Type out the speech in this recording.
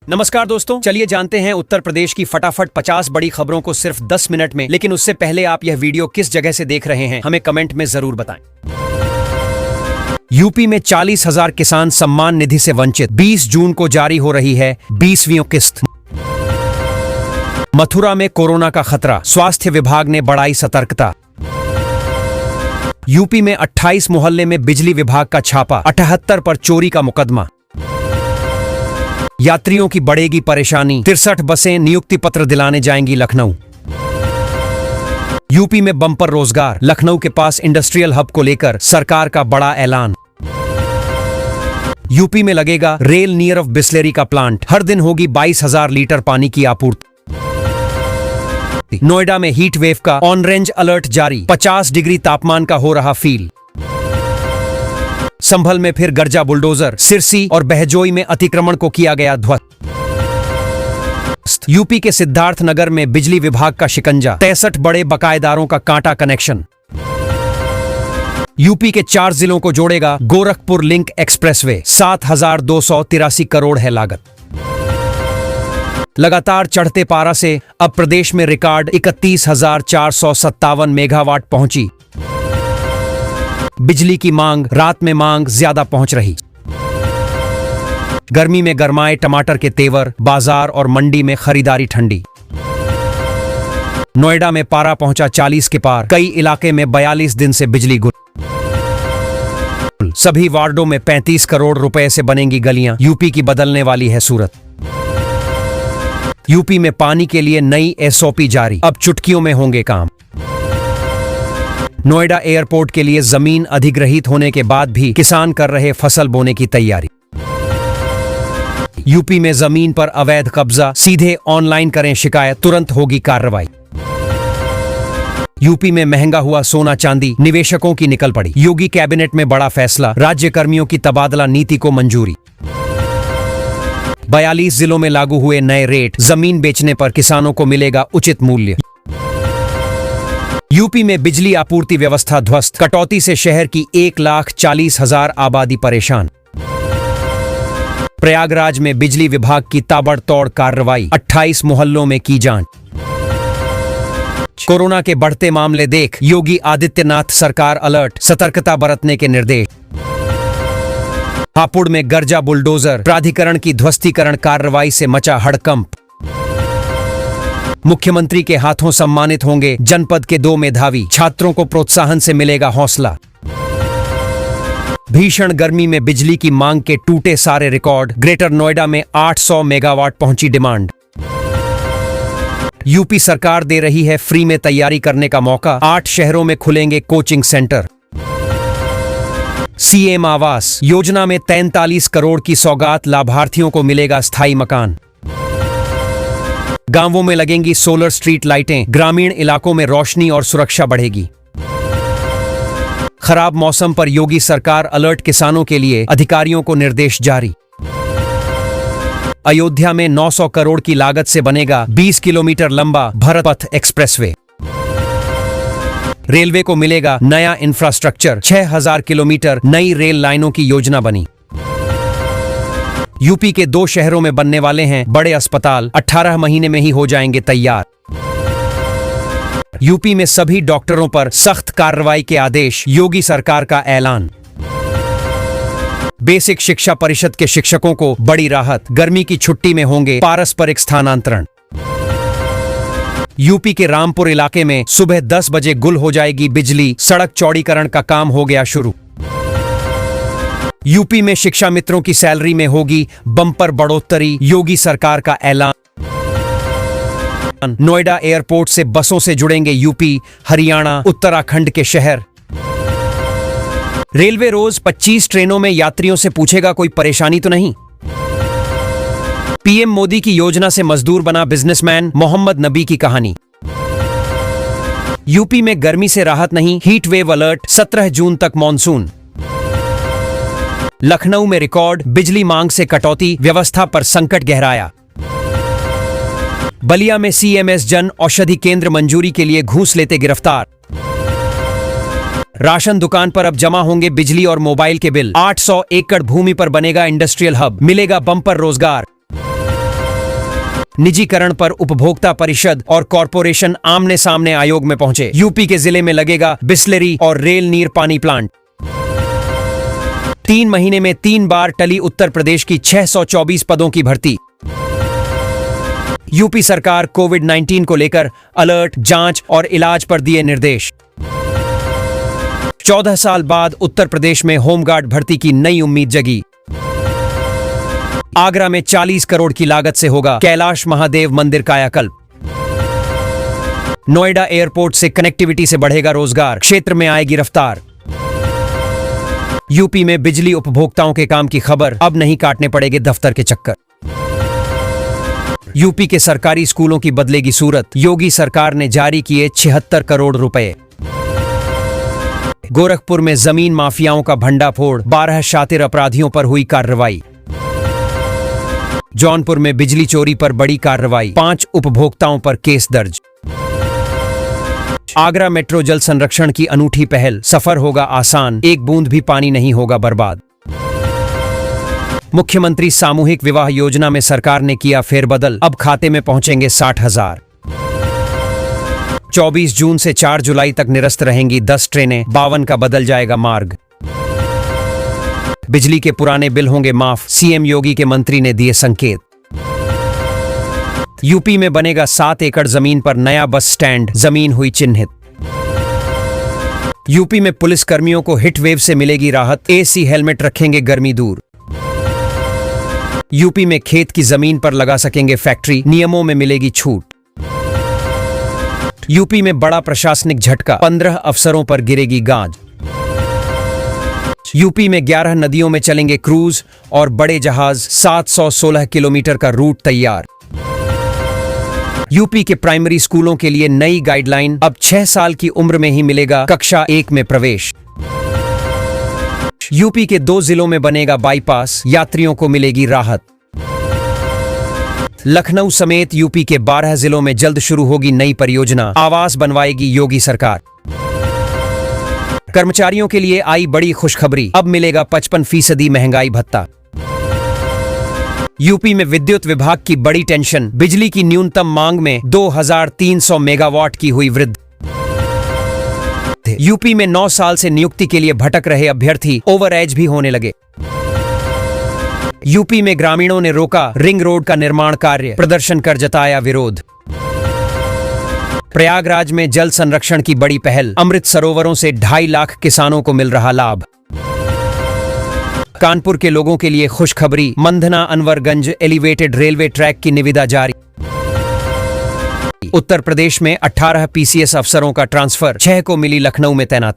नमस्कार दोस्तों, चलिए जानते हैं उत्तर प्रदेश की फटाफट 50 बड़ी खबरों को सिर्फ 10 मिनट में। लेकिन उससे पहले आप यह वीडियो किस जगह से देख रहे हैं हमें कमेंट में जरूर बताएं। यूपी में 40,000 किसान सम्मान निधि से वंचित, 20 जून को जारी हो रही है 20वीं किस्त। मथुरा में कोरोना का खतरा, स्वास्थ्य विभाग ने बढ़ाई सतर्कता। यूपी में 28 मोहल्ले में बिजली विभाग का छापा, 78 पर चोरी का मुकदमा। यात्रियों की बढ़ेगी परेशानी, 63 बसें नियुक्ति पत्र दिलाने जाएंगी लखनऊ। यूपी में बम्पर रोजगार, लखनऊ के पास इंडस्ट्रियल हब को लेकर सरकार का बड़ा ऐलान। यूपी में लगेगा रेल नियर ऑफ बिस्लेरी का प्लांट, हर दिन होगी 22,000 लीटर पानी की आपूर्ति। नोएडा में हीट वेव का ऑरेंज अलर्ट जारी, 50 डिग्री तापमान का हो रहा फील। संभल में फिर गरजा बुलडोजर, सिरसी और बहजोई में अतिक्रमण को किया गया ध्वस्त। यूपी के सिद्धार्थ नगर में बिजली विभाग का शिकंजा, 63 बड़े बकायेदारों का कांटा कनेक्शन। यूपी के 4 जिलों को जोड़ेगा गोरखपुर लिंक एक्सप्रेसवे, 7,283 करोड़ है लागत। लगातार चढ़ते पारा से अब प्रदेश में रिकॉर्ड 31,457 मेगावाट पहुंची। बिजली की मांग, रात में मांग ज्यादा पहुंच रही। गर्मी में गरमाए टमाटर के तेवर, बाजार और मंडी में खरीदारी ठंडी। नोएडा में पारा पहुंचा 40 के पार, कई इलाके में 42 दिन से बिजली गुल। सभी वार्डों में 35 करोड़ रुपए से बनेंगी गलियां, यूपी की बदलने वाली है सूरत। यूपी में पानी के लिए नई एसओपी जारी, अब चुटकियों में होंगे काम। नोएडा एयरपोर्ट के लिए जमीन अधिग्रहित होने के बाद भी किसान कर रहे फसल बोने की तैयारी। यूपी में जमीन पर अवैध कब्जा, सीधे ऑनलाइन करें शिकायत, तुरंत होगी कार्रवाई। यूपी में महंगा हुआ सोना चांदी, निवेशकों की निकल पड़ी। योगी कैबिनेट में बड़ा फैसला, राज्य कर्मियों की तबादला नीति को मंजूरी। 42 जिलों में लागू हुए नए रेट, जमीन बेचने पर किसानों को मिलेगा उचित मूल्य। यूपी में बिजली आपूर्ति व्यवस्था ध्वस्त, कटौती से शहर की 1,40,000 आबादी परेशान। प्रयागराज में बिजली विभाग की ताबड़तोड़ कार्रवाई, 28 मोहल्लों में की जांच। कोरोना के बढ़ते मामले देख योगी आदित्यनाथ सरकार अलर्ट, सतर्कता बरतने के निर्देश। हापुड़ में गरजा बुलडोजर, प्राधिकरण की ध्वस्तीकरण कार्रवाई से मचा हड़कंप। मुख्यमंत्री के हाथों सम्मानित होंगे जनपद के 2 मेधावी, छात्रों को प्रोत्साहन से मिलेगा हौसला। भीषण गर्मी में बिजली की मांग के टूटे सारे रिकॉर्ड, ग्रेटर नोएडा में 800 मेगावाट पहुंची डिमांड। यूपी सरकार दे रही है फ्री में तैयारी करने का मौका, 8 शहरों में खुलेंगे coaching centre. CM Awas Yojana में 43 करोड़ की सौगात, लाभार्थियों को मिलेगा स्थायी मकान। गांवों में लगेंगी सोलर स्ट्रीट लाइटें, ग्रामीण इलाकों में रोशनी और सुरक्षा बढ़ेगी। खराब मौसम पर योगी सरकार अलर्ट, किसानों के लिए अधिकारियों को निर्देश जारी। अयोध्या में 900 करोड़ की लागत से बनेगा 20 किलोमीटर लंबा भरत पथ एक्सप्रेसवे। रेलवे को मिलेगा नया इंफ्रास्ट्रक्चर, 6,000 किलोमीटर नई रेल लाइनों की योजना बनी। यूपी के 2 शहरों में बनने वाले हैं बड़े अस्पताल, 18 महीने में ही हो जाएंगे तैयार। यूपी में सभी डॉक्टरों पर सख्त कार्रवाई के आदेश, योगी सरकार का ऐलान। बेसिक शिक्षा परिषद के शिक्षकों को बड़ी राहत, गर्मी की छुट्टी में होंगे पारस्परिक स्थानांतरण। यूपी के रामपुर इलाके में सुबह 10 बजे गुल हो जाएगी बिजली, सड़क चौड़ीकरण का काम हो गया शुरू। यूपी में शिक्षा मित्रों की सैलरी में होगी बम्पर बढ़ोतरी, योगी सरकार का ऐलान। नोएडा एयरपोर्ट से बसों से जुड़ेंगे यूपी, हरियाणा, उत्तराखंड के शहर। रेलवे रोज 25 ट्रेनों में यात्रियों से पूछेगा कोई परेशानी तो नहीं। पीएम मोदी की योजना से मजदूर बना बिजनेसमैन, मोहम्मद नबी की कहानी। यूपी में गर्मी से राहत नहीं, हीट वेव अलर्ट, 17 जून तक मॉनसून। लखनऊ में रिकॉर्ड, बिजली मांग से कटौती, व्यवस्था पर संकट गहराया। बलिया में सीएमएस जन औषधि केंद्र मंजूरी के लिए घूस लेते गिरफ्तार। राशन दुकान पर अब जमा होंगे बिजली और मोबाइल के बिल। 800 एकड़ भूमि पर बनेगा इंडस्ट्रियल हब, मिलेगा बम्पर रोजगार। निजीकरण पर उपभोक्ता परिषद और कॉरपोरेशन आमने सामने आयोग में पहुंचे। यूपी के जिले में लगेगा बिस्लरी और रेल नीर पानी प्लांट। 3 महीने में 3 बार टली उत्तर प्रदेश की 624 पदों की भर्ती। यूपी सरकार कोविड-19 को लेकर अलर्ट, जांच और इलाज पर दिए निर्देश। 14 साल बाद उत्तर प्रदेश में होमगार्ड भर्ती की नई उम्मीद जगी। आगरा में 40 करोड़ की लागत से होगा कैलाश महादेव मंदिर कायाकल्प। नोएडा एयरपोर्ट से कनेक्टिविटी से बढ़ेगा रोजगार, क्षेत्र में आएगी रफ्तार। यूपी में बिजली उपभोक्ताओं के काम की खबर, अब नहीं काटने पड़ेंगे दफ्तर के चक्कर। यूपी के सरकारी स्कूलों की बदलेगी सूरत, योगी सरकार ने जारी किए 76 करोड़ रुपए। गोरखपुर में जमीन माफियाओं का भंडाफोड़, 12 शातिर अपराधियों पर हुई कार्रवाई। जौनपुर में बिजली चोरी पर बड़ी कार्रवाई, 5 उपभोक्ताओं पर केस दर्ज। आगरा मेट्रो जल संरक्षण की अनूठी पहल, सफर होगा आसान, एक बूंद भी पानी नहीं होगा बर्बाद। मुख्यमंत्री सामूहिक विवाह योजना में सरकार ने किया फेरबदल, अब खाते में पहुंचेंगे 60,000। 24 जून से 4 जुलाई तक निरस्त रहेंगी 10 ट्रेनें, 52 का बदल जाएगा मार्ग। बिजली के पुराने बिल होंगे माफ, सीएम योगी के मंत्री ने दिए संकेत। यूपी में बनेगा 7 एकड़ जमीन पर नया बस स्टैंड, जमीन हुई चिन्हित। यूपी में पुलिस कर्मियों को हिट वेव से मिलेगी राहत, एसी हेलमेट रखेंगे गर्मी दूर। यूपी में खेत की जमीन पर लगा सकेंगे फैक्ट्री, नियमों में मिलेगी छूट। यूपी में बड़ा प्रशासनिक झटका, 15 अफसरों पर गिरेगी गाज। यूपी में 11 नदियों में चलेंगे क्रूज और बड़े जहाज, 716 किलोमीटर का रूट तैयार। यूपी के प्राइमरी स्कूलों के लिए नई गाइडलाइन, अब 6 साल की उम्र में ही मिलेगा कक्षा 1 में प्रवेश। यूपी के 2 जिलों में बनेगा बाईपास, यात्रियों को मिलेगी राहत। लखनऊ समेत यूपी के 12 जिलों में जल्द शुरू होगी नई परियोजना, आवास बनवाएगी योगी सरकार। कर्मचारियों के लिए आई बड़ी खुशखबरी, अब मिलेगा 55% महंगाई भत्ता। यूपी में विद्युत विभाग की बड़ी टेंशन, बिजली की न्यूनतम मांग में 2300 मेगावाट की हुई वृद्धि। यूपी में 9 साल से नियुक्ति के लिए भटक रहे अभ्यर्थी ओवर एज भी होने लगे। यूपी में ग्रामीणों ने रोका रिंग रोड का निर्माण कार्य, प्रदर्शन कर जताया विरोध। प्रयागराज में जल संरक्षण की बड़ी पहल, अमृत सरोवरों से 2.5 लाख किसानों को मिल रहा लाभ। कानपुर के लोगों के लिए खुशखबरी, Mandhana Anwarganj elevated railway track की निविदा जारी। उत्तर प्रदेश में 18 पीसीएस अफसरों का ट्रांसफर, 6 को मिली लखनऊ में तैनाती।